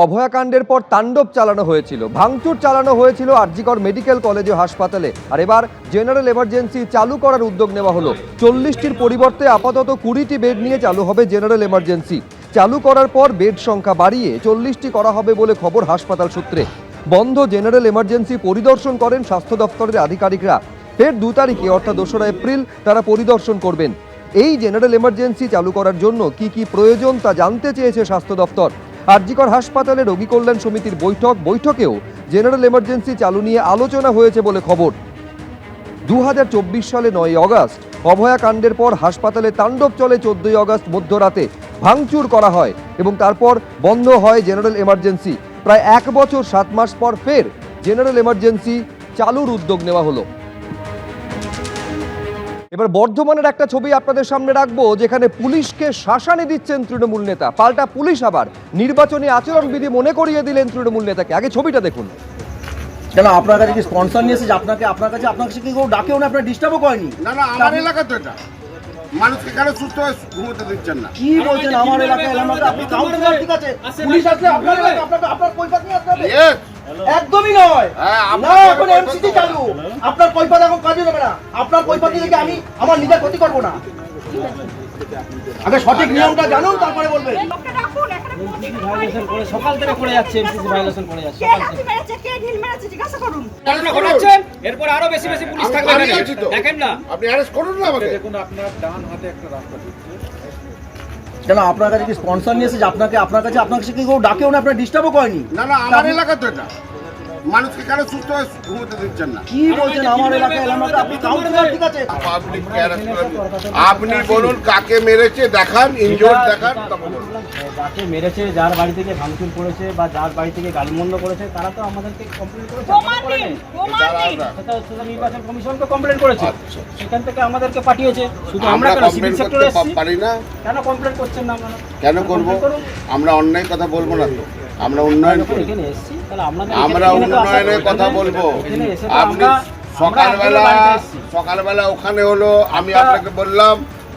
অভয়াকাণ্ডের পর তাণ্ডব চালানো হয়েছিল, ভাঙচুর চালানো হয়েছিল আরজিকর মেডিকেল কলেজ ও হাসপাতালে। আর এবার জেনারেল এমার্জেন্সি চালু করার উদ্যোগ নেওয়া হলো। 40টির পরিবর্তে আপাতত 20টি বেড নিয়ে চালু হবে জেনারেল এমার্জেন্সি। চালু করার পর বেড সংখ্যা বাড়িয়ে 40টি করা হবে বলে খবর হাসপাতাল সূত্রে। বন্ধ জেনারেল এমার্জেন্সি পরিদর্শন করেন স্বাস্থ্য দপ্তরের আধিকারিকরা। ফের 2 তারিখে অর্থাৎ 2রা এপ্রিল তারা পরিদর্শন করবেন। এই জেনারেল এমার্জেন্সি চালু করার জন্য কি কি প্রয়োজন তা জানতে চেয়েছে স্বাস্থ্য দপ্তর। আরজিকর হাসপাতালে রোগী কল্যাণ সমিতির বৈঠকেও জেনারেল এমার্জেন্সি চালু নিয়ে আলোচনা হয়েছে বলে খবর। 2024 সালে 9 আগস্ট অভয়াকাণ্ডের পর হাসপাতালে তাণ্ডব চলে। 14 আগস্ট মধ্যরাতে ভাঙচুর করা হয় এবং তারপর বন্ধ হয় জেনারেল এমার্জেন্সি। প্রায় 1 বছর 7 মাস পর ফের জেনারেল এমার্জেন্সি চালুর উদ্যোগ নেওয়া হলো। এবার বর্ধমানের একটা ছবি আপনাদের সামনে রাখবো, যেখানে পুলিশকে শাসানি দিচ্ছেন তৃণমূল নেতা। পাল্টা পুলিশ আবার নির্বাচনী আচরণবিধি মনে করিয়ে দিলেন তৃণমূল নেতাকে। আগে ছবিটা দেখুন। কেন আপনার কাছে কি স্পন্সর নিয়ে এসেছে? আপনার কাছে কি কেউ ডাকেও না, আপনার ডিস্টার্বও করেনি? না না, আমার এলাকা তো এটা। মানুষকে কেন সুস্থ হয়ে ঘুমোতে দিচ্ছেন না? কি বলছেন আমার এলাকায় এলাম না? আপনি কাউন্সিলর, ঠিক আছে, পুলিশ আসলে আপনার এলাকায় আপনার কৈফিয়ত নিয়ে আসতে হবে? একদমই নয়। না, এখন এমসিসি চালু। আপনার কৈফিয়ত এখন কাজে দেবে না। আপনার কৈফিয়ত থেকে আমি আমার নিজের ক্ষতি করব না। আগে সঠিক নিয়মটা জানুন, তারপরে বলবেন। ভায়োলেশন করে সকাল থেকে করে যাচ্ছে, এমসিসি ভায়োলেশন করে যাচ্ছে। কে ঢিল মেরেছে জিজ্ঞাসা করুন। আপনারা ঘটাচ্ছেন, এরপর আরো বেশি বেশি পুলিশ থাকবে এখানে। দেখেন না, আপনি অ্যারেস্ট করুন না আমাকে। দেখুন আপনার ডান হাতে একটা রাস্তা দিচ্ছে। কেন আপনার কাছে কি স্পন্সর নিয়ে এসেছে? আপনার কাছে কি কেউ ডাকেও না, আপনার ডিস্টার্বও করেনি? না না, আমার এলাকা তো এটা। মানুষকে কেন সুস্থ হয়ে ঘুমোতে দিচ্ছেন না? কি বলছেন আমার এলাকায় এলাম না? আপনি কাউন্সিলর, ঠিক আছে। আপনি বলুন কাকে মেরেছে দেখান, ইনজোর্ড দেখান, তখন বলুন। যাকে মেরেছে, যার বাড়ি থেকে ভাঙচুর করেছে বা যার বাড়ি থেকে গালিমন্দ করেছে, তারা তো আমাদেরকে কমপ্লেন করেছে। সেটা নির্বাচন কমিশনকে কমপ্লেন করেছে, সেখান থেকে আমাদেরকে পাঠিয়েছে। শুধু আমরা কেন সিভিল সেক্টরে পারি না? কেন কমপ্লেন করছেন না আপনারা? কেন করব? আমরা অন্যায় কথা বলবো না তো। আমরা উন্নয়ন করি, এখানে এসেছি, তাহলে আমরা উন্নয়নের কথা বলবো। আপনি সকালবেলা ওখানে হলো, আমি আপনাকে বললাম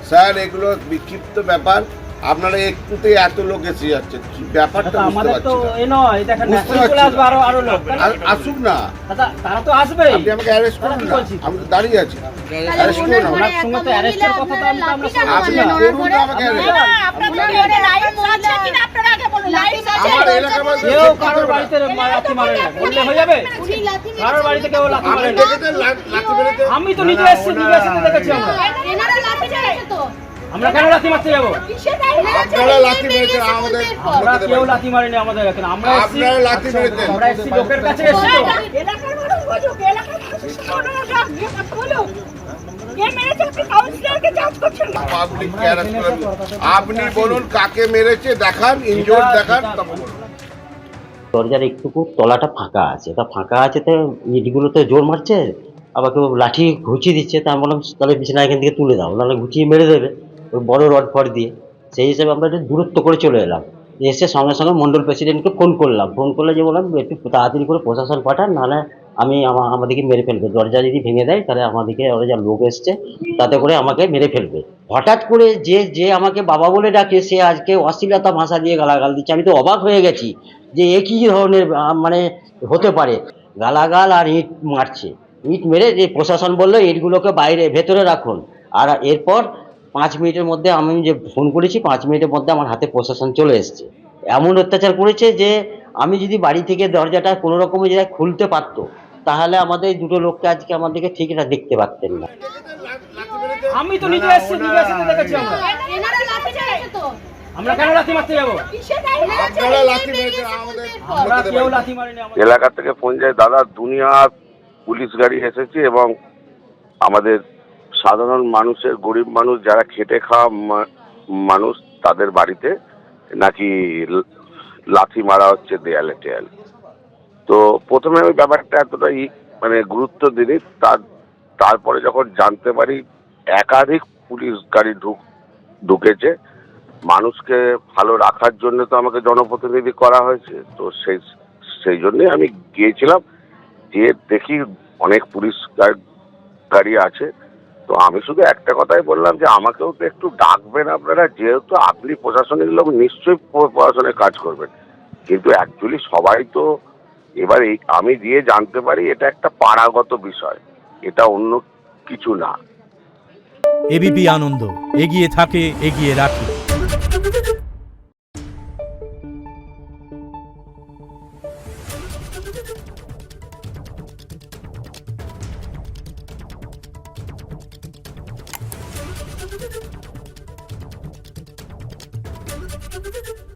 স্যার এগুলো বিক্ষিপ্ত ব্যাপার, আপনারা একটুতেই এত লোক এসে যাচ্ছে, ব্যাপারটা বুঝতে পারছি না। আসুক না, তারা তো আসবে। আপনি আমাকে অ্যারেস্ট করুন না, আমি তো দাঁড়িয়ে আছি। অ্যারেস্ট করুন না, ওনার সঙ্গে তো অ্যারেস্টের কথা তো আমরা আপনি করুন না আমাকে অ্যারেস্ট। আমার এলাকার কেউ কারোর বাড়িতে লাথি মারে না, বললে হয়ে যাবে? কারোর বাড়িতে কেউ লাথি মারে না। আমি তো নিজে এসেছি, দেখেছি আমরা। আমরা কেন লাথি মারতে যাবো? আপনারা লাথি মেরেছেন আমাদের, আমরা কেউ লাথি মারিনি আমাদের এখানে। আমরা আপনারা লাথি মেরেছেন। এসেছি লোকের কাছে এসেছি। আপনি বলুন কাকে মেরেছে দেখান, ইনজোর্ড দেখান, তখন বলুন। দরজার একটুকু তলাটা ফাঁকা আছে, তা ফাঁকা আছে, তো ইটগুলোতে জোর মারছে, আবার কেউ লাঠি ঘুচিয়ে দিচ্ছে। তা আমি বললাম তাহলে বিছানা এখান থেকে তুলে দাও, নাহলে ঘুচিয়ে মেরে দেবে ওই বড় রড ফড দিয়ে। সেই হিসাবে আমরা একটু দূরত্ব করে চলে এলাম। এসে সঙ্গে সঙ্গে মন্ডল প্রেসিডেন্টকে ফোন করলে যে বললাম একটু তাড়াতাড়ি করে প্রশাসন পাঠান, নাহলে আমাদেরকে মেরে ফেলবে। দরজা যদি ভেঙে দেয় তাহলে আমাদেরকে ওরা যা লোক এসছে তাতে করে আমাকে মেরে ফেলবে। হঠাৎ করে যে আমাকে বাবা বলে ডাকে, সে আজকে অশ্লীলতা ভাষা দিয়ে গালাগাল দিচ্ছে। আমি তো অবাক হয়ে গেছি যে একই ধরনের মানে হতে পারে। গালাগাল আর ইট মারছে, ইট মেরে যে প্রশাসন বললো ইটগুলোকে ভেতরে রাখুন। আর এরপর 5 মিনিটের মধ্যে, আমি যে ফোন করেছি 5 মিনিটের মধ্যে আমার হাতে প্রশাসন চলে এসছে। এমন অত্যাচার করেছে যে আমি যদি বাড়ি থেকে দরজাটা কোনো রকমের জায়গায় খুলতে পারতো, তাহলে আমাদের 2টো লোককে আজকে আমাদেরকে ঠিক এটা দেখতে পারতেন না। আমি তো নিজে এসেছি, দেখেছি আমরা। আমরা কেন লাথি মারতে যাবো? আপনারা লাথি মেরেছেন আমাদের, আমরা কেউ লাথি মারিনি। এলাকা থেকে ফোন যায়, দাদা দুনিয়ার পুলিশ গাড়ি এসেছে এবং আমাদের সাধারণ মানুষের, গরিব মানুষ যারা খেটে খাওয়া মানুষ, তাদের বাড়িতে নাকি লাথি মারা হচ্ছে দেয়ালে টেয়ালে। তো প্রথমে আমি ব্যাপারটা এতটা মানে গুরুত্ব দিইনি। তারপরে যখন জানতে পারি একাধিক পুলিশ গাড়ি ঢুকেছে, মানুষকে ভালো রাখার জন্য তো আমাকে জনপ্রতিনিধি করা হয়েছে, তো সেই জন্যই আমি গিয়েছিলাম। গিয়ে দেখি অনেক পুলিশ গাড়ি আছে। তো আমি শুধু একটা কথাই বললাম যে আমাকেও তো একটু ডাকবেন আপনারা, যেহেতু আপনি প্রশাসনিক লোক, নিশ্চয়ই প্রশাসনের কাজ করবেন। কিন্তু অ্যাকচুয়ালি সবাই তো এবার আমি দিয়ে জানতে পারি এটা একটা পাড়াগত বিষয়, এটা অন্য কিছু না। এবিপি আনন্দ, এগিয়ে থাকে, এগিয়ে রাখে। Thank you.